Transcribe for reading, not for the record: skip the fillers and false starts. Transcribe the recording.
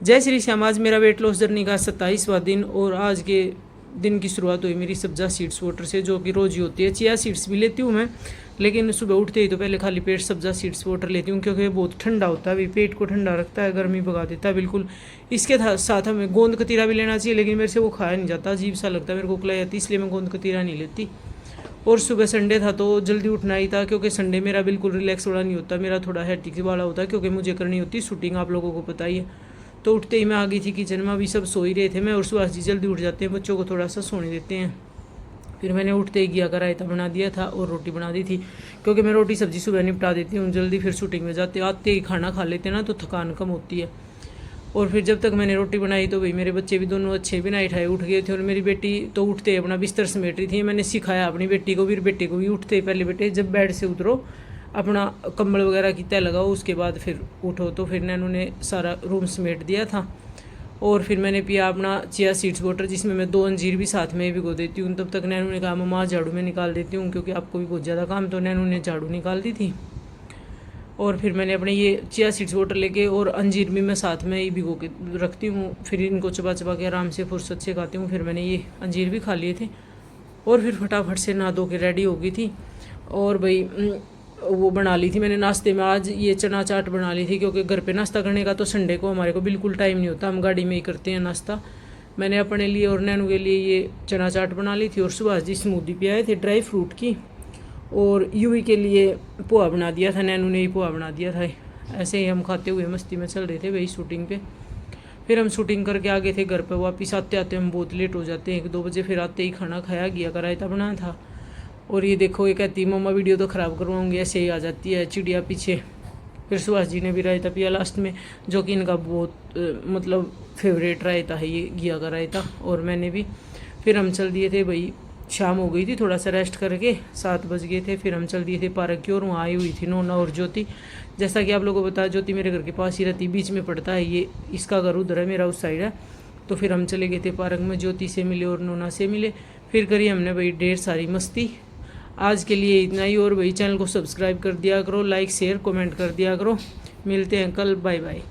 जय श्री श्याम। आज मेरा वेट लॉस जर्नी का 27वां दिन और आज के दिन की शुरुआत हुई मेरी सब्जा सीड्स वाटर से, जो कि रोज़ ही होती है। चिया सीड्स भी लेती हूँ मैं, लेकिन सुबह उठते ही तो पहले खाली पेट सब्जा सीड्स वाटर लेती हूँ, क्योंकि बहुत ठंडा होता है, अभी पेट को ठंडा रखता है, गर्मी भगा देता है बिल्कुल। इसके साथ हमें गोंद कतीरा भी लेना चाहिए, लेकिन मेरे से वो खाया नहीं जाता, अजीब सा लगता है, मेरे को उकलाई आती, इसलिए मैं गोंद कतीरा नहीं लेती। और सुबह संडे था तो जल्दी उठना ही था, क्योंकि संडे मेरा बिल्कुल रिलैक्स वाला नहीं होता, मेरा थोड़ा हेक्टिक वाला होता है, क्योंकि मुझे करनी होती है शूटिंग, आप लोगों को पता ही है। तो उठते ही मैं आ गई थी किचन में, अभी सब सो ही रहे थे, मैं और सुभाष जी जल्दी उठ जाते हैं, बच्चों को थोड़ा सा सोने देते हैं। फिर मैंने उठते ही घिया का रायता बना दिया था और रोटी बना दी थी, क्योंकि मैं रोटी सब्जी सुबह निपटा देती हूँ जल्दी, फिर शूटिंग में जाते आते ही खाना खा लेते ना, तो थकान कम होती है। और फिर जब तक मैंने रोटी बनाई तो भाई मेरे बच्चे भी दोनों अच्छे बिना उठाए उठ गए थे, और मेरी बेटी तो उठते ही अपना बिस्तर समेट रही थी। मैंने सिखाया अपनी बेटी को भी, बेटे को भी, उठते ही पहले बेटे जब बेड से उतरो अपना कंबल वगैरह की तय लगाओ, उसके बाद फिर उठो। तो फिर नैनू ने सारा रूम समेट दिया था। और फिर मैंने पिया अपना चिया सीड्स वाटर, जिसमें मैं 2 अंजीर भी साथ में भिगो देती हूँ। तब तक नैनू ने कहा मम्मा झाड़ू में निकाल देती हूँ, क्योंकि आपको भी बहुत ज़्यादा काम, तो नैनू ने झाड़ू निकाल दी थी। और फिर मैंने अपने ये चिया सीड्स वाटर लेके और अंजीर भी मैं साथ में ही भिगो के रखती हूँ, फिर इनको चबा चबा के आराम से फुर्सत से खाती हूँ। फिर मैंने ये अंजीर भी खा लिए थे और फिर फटाफट से नहा धो के रेडी हो गई थी। और भाई वो बना ली थी मैंने नाश्ते में, आज ये चना चाट बना ली थी, क्योंकि घर पे नाश्ता करने का तो संडे को हमारे को बिल्कुल टाइम नहीं होता, हम गाड़ी में ही करते हैं नाश्ता। मैंने अपने लिए और नैनू के लिए ये चना चाट बना ली थी, और सुभाष जी स्मूदी पियाए थे ड्राई फ्रूट की, और यूवी के लिए पोहा बना दिया था, नैनू ने ही पोहा बना दिया था। ऐसे ही हम खाते हुए मस्ती में चल रहे थे वही शूटिंग पे। फिर हम शूटिंग करके आ गए थे घर पे, वापस आते आते हम बहुत लेट हो जाते हैं, 1-2 बजे। फिर आते ही खाना खाया, घिया का रायता बनाया था। और ये देखो, ये कहती मम्मा वीडियो तो ख़राब करवाऊँगी, ऐसे ही आ जाती है चिड़िया पीछे। फिर सुभाष जी ने भी रायता पिया लास्ट में, जो कि इनका बहुत मतलब फेवरेट रायता है ये घिया का रायता, और मैंने भी। फिर हम चल दिए थे भाई, शाम हो गई थी, थोड़ा सा रेस्ट करके 7 बज गए थे। फिर हम चल दिए थे पार्क की, और वहाँ आई हुई थी नोना और ज्योति। जैसा कि आप लोगों को बताया, ज्योति मेरे घर के पास ही रहती, बीच में पड़ता है, ये इसका घर उधर है, मेरा उस साइड है। तो फिर हम चले गए थे पार्क में, ज्योति से मिले और नोना से मिले। फिर करी हमने भाई ढेर सारी मस्ती। आज के लिए इतना ही, और भाई चैनल को सब्सक्राइब कर दिया करो, लाइक शेयर कमेंट कर दिया करो। मिलते हैं कल, बाय बाय।